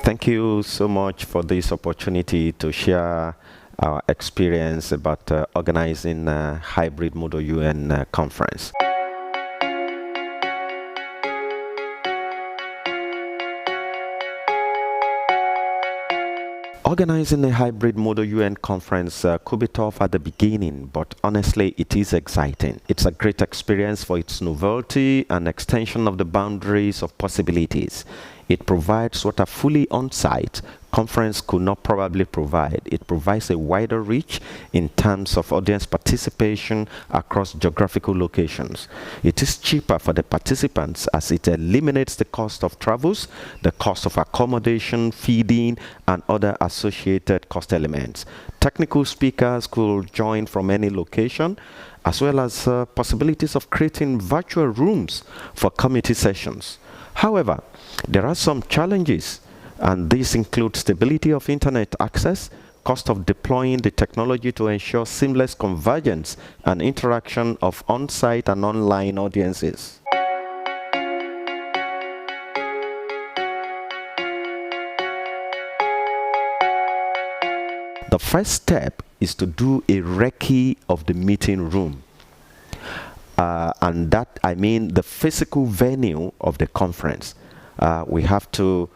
Thank you so much for this opportunity to share our experience about organizing a hybrid model UN conference. Organizing a hybrid model UN conference could be tough at the beginning, but honestly it is exciting. It's a great experience for its novelty and extension of the boundaries of possibilities. It provides what a fully on-site conference could not probably provide. It provides a wider reach in terms of audience participation across geographical locations. It is cheaper for the participants as it eliminates the cost of travels, the cost of accommodation, feeding, and other associated cost elements. Technical speakers could join from any location, as well as possibilities of creating virtual rooms for committee sessions. However, there are some challenges, and these include stability of internet access, cost of deploying the technology to ensure seamless convergence and interaction of on-site and online audiences. The first step is to do a recce of the meeting room. And that, I mean the physical venue of the conference. We have to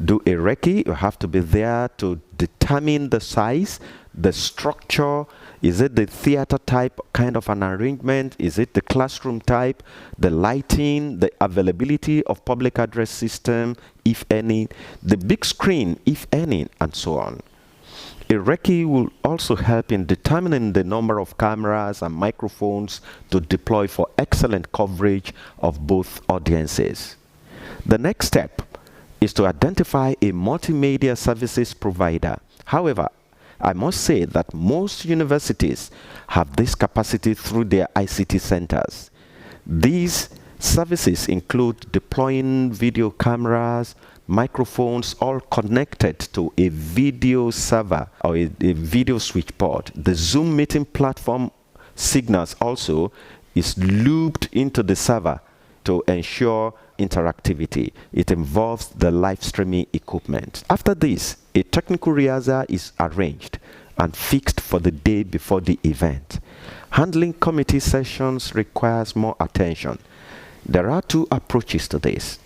do a recce. You have to be there to determine the size, the structure. Is it the theater type kind of an arrangement? Is it the classroom type? The lighting, the availability of public address system, if any, the big screen, if any, and so on. A recce will also help in determining the number of cameras and microphones to deploy for excellent coverage of both audiences. The next step is to identify a multimedia services provider. However, I must say that most universities have this capacity through their ICT centers. These services include deploying video cameras, microphones, all connected to a video server or a video switchboard. The Zoom meeting platform signals also is looped into the server to ensure interactivity. It involves the live streaming equipment. After this, a technical rehearsal is arranged and fixed for the day before the event. Handling committee sessions requires more attention. There are two approaches to this.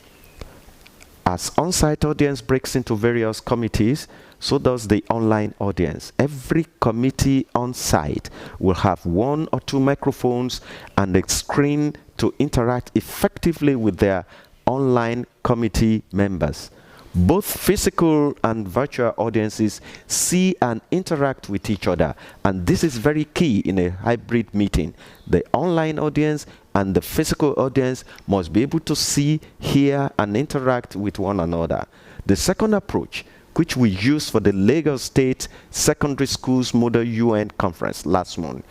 As on-site audience breaks into various committees, so does the online audience. Every committee on-site will have 1 or 2 microphones and a screen to interact effectively with their online committee members. Both physical and virtual audiences see and interact with each other, and this is very key in a hybrid meeting. The online audience and the physical audience must be able to see, hear, and interact with one another. The second approach, which we used for the Lagos State Secondary Schools Model UN Conference last month,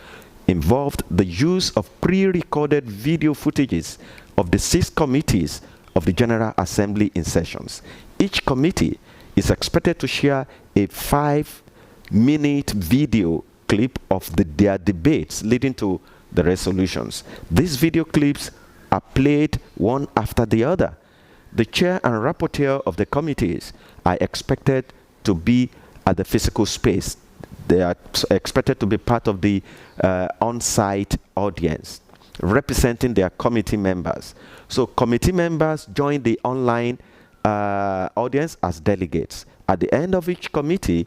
involved the use of pre-recorded video footages of the 6 committees of the General Assembly in sessions. Each committee is expected to share a 5-minute video clip of their debates leading to the resolutions. These video clips are played one after the other. The chair and rapporteur of the committees are expected to be at the physical space. They are expected to be part of the on-site audience, representing their committee members. So committee members join the online audience as delegates. At the end of each committee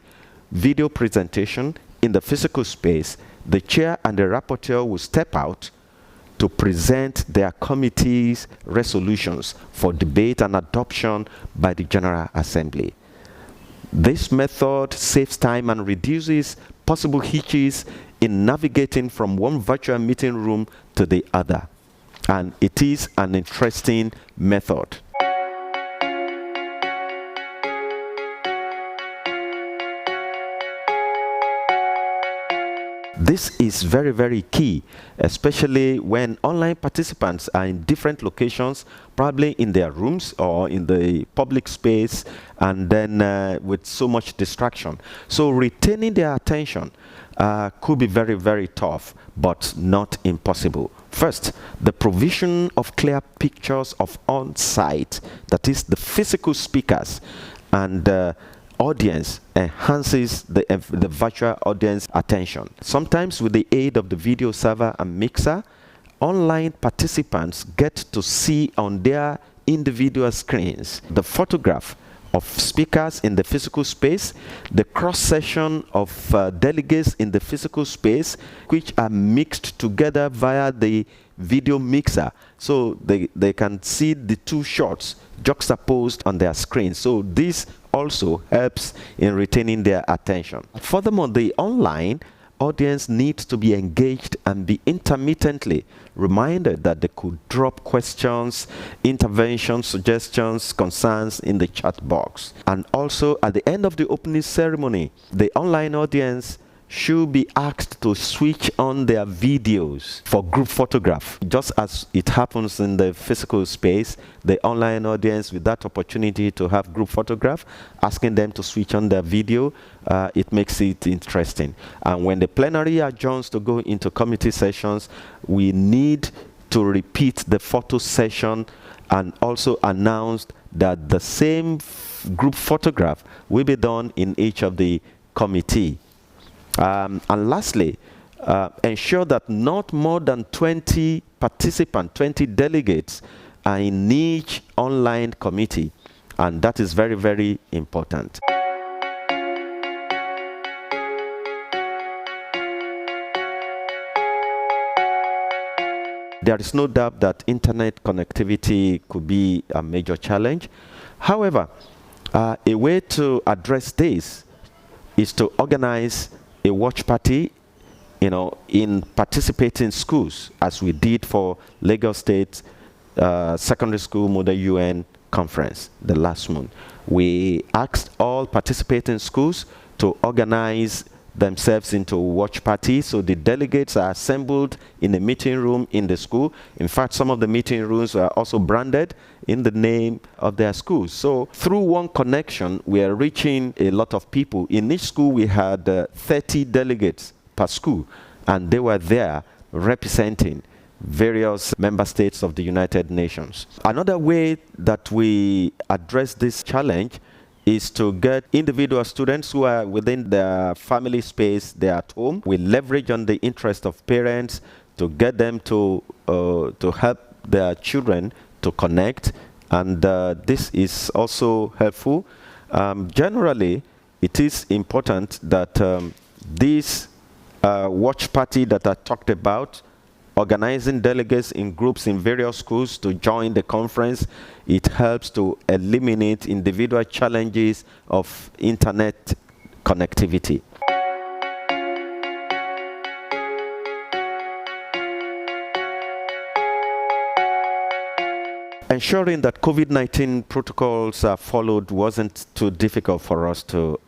video presentation in the physical space, the chair and the rapporteur will step out to present their committee's resolutions for debate and adoption by the General Assembly. This method saves time and reduces possible hitches in navigating from one virtual meeting room to the other. And it is an interesting method. This is very, very key, especially when online participants are in different locations, probably in their rooms or in the public space, and then with so much distraction. So retaining their attention could be very, very tough, but not impossible. First, the provision of clear pictures of on-site, that is the physical speakers, and audience enhances the virtual audience attention. Sometimes with the aid of the video server and mixer, online participants get to see on their individual screens the photograph of speakers in the physical space, the cross-section of delegates in the physical space, which are mixed together via the video mixer. So they can see the two shots juxtaposed on their screen. So this also helps in retaining their attention. Furthermore, the online audience needs to be engaged and be intermittently reminded that they could drop questions, interventions, suggestions, concerns in the chat box. And also at the end of the opening ceremony, the online audience should be asked to switch on their videos for group photograph. Just as it happens in the physical space, the online audience with that opportunity to have group photograph, asking them to switch on their video, it makes it interesting. And when the plenary adjourns to go into committee sessions, we need to repeat the photo session and also announce that the same group photograph will be done in each of the committee. And lastly, ensure that not more than 20 participants, 20 delegates are in each online committee. And that is very, very important. There is no doubt that internet connectivity could be a major challenge. However, a way to address this is to organize a watch party, in participating schools, as we did for Lagos State Secondary School Model UN Conference the last month. We asked all participating schools to organize themselves into a watch party, so the delegates are assembled in a meeting room in the school. In fact, some of the meeting rooms are also branded in the name of their schools. So through one connection, we are reaching a lot of people. In each school, we had 30 delegates per school, and they were there representing various member states of the United Nations. Another way that we address this challenge is to get individual students who are within their family space, they're at home. We leverage on the interest of parents to get them to help their children to connect, and this is also helpful. Generally, it is important that this watch party that I talked about, organizing delegates in groups in various schools to join the conference, it helps to eliminate individual challenges of internet connectivity. Ensuring that COVID-19 protocols are followed wasn't too difficult for us to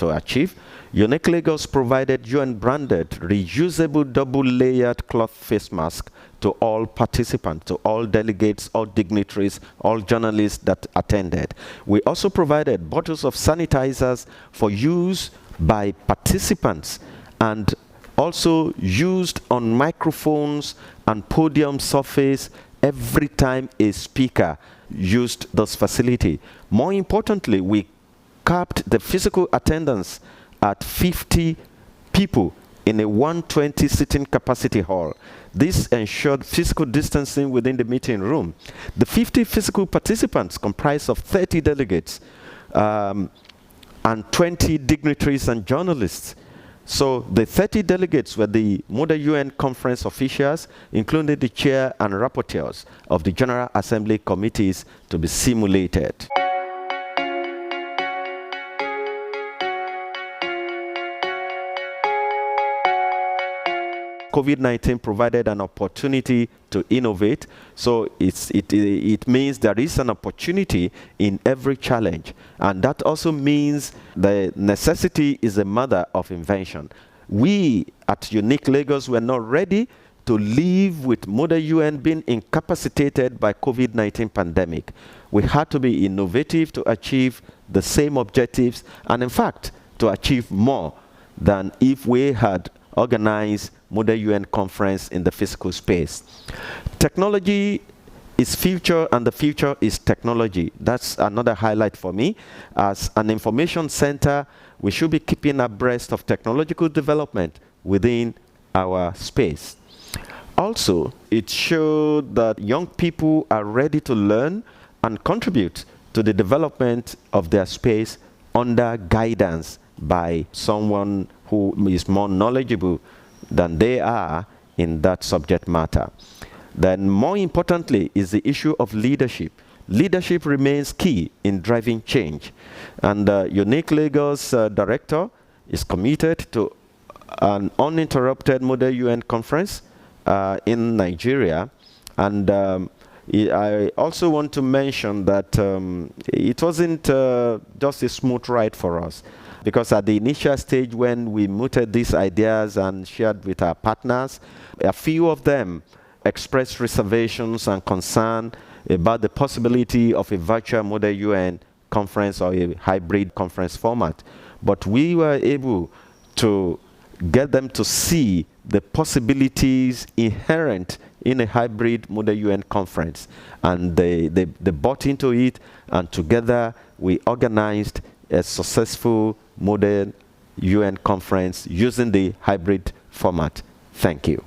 achieve. UNIC Lagos provided UN-branded, reusable double-layered cloth face mask to all participants, to all delegates, all dignitaries, all journalists that attended. We also provided bottles of sanitizers for use by participants and also used on microphones and podium surface every time a speaker used this facility. More importantly, we capped the physical attendance at 50 people in a 120 sitting capacity hall. This ensured physical distancing within the meeting room. The 50 physical participants comprised of 30 delegates and 20 dignitaries and journalists. So the 30 delegates were the Model UN Conference officials, including the chair and rapporteurs of the General Assembly committees to be simulated. COVID-19 provided an opportunity to innovate, so it means there is an opportunity in every challenge, and that also means the necessity is the mother of invention. We at UNIC Lagos were not ready to live with Model UN being incapacitated by COVID-19 pandemic. We had to be innovative to achieve the same objectives, and in fact, to achieve more than if we had organized Model UN conference in the physical space. Technology its future, and the future is technology. That's another highlight for me. As an information center, we should be keeping abreast of technological development within our space. Also, it showed that young people are ready to learn and contribute to the development of their space under guidance by someone who is more knowledgeable than they are in that subject matter. Then more importantly is the issue of leadership. Leadership remains key in driving change. And UNIC Lagos director is committed to an uninterrupted Model UN conference in Nigeria. And I also want to mention that it wasn't just a smooth ride for us, because at the initial stage when we mooted these ideas and shared with our partners, a few of them expressed reservations and concern about the possibility of a virtual Model UN conference or a hybrid conference format. But we were able to get them to see the possibilities inherent in a hybrid Model UN conference. And they bought into it, and together we organized a successful Model UN conference using the hybrid format. Thank you.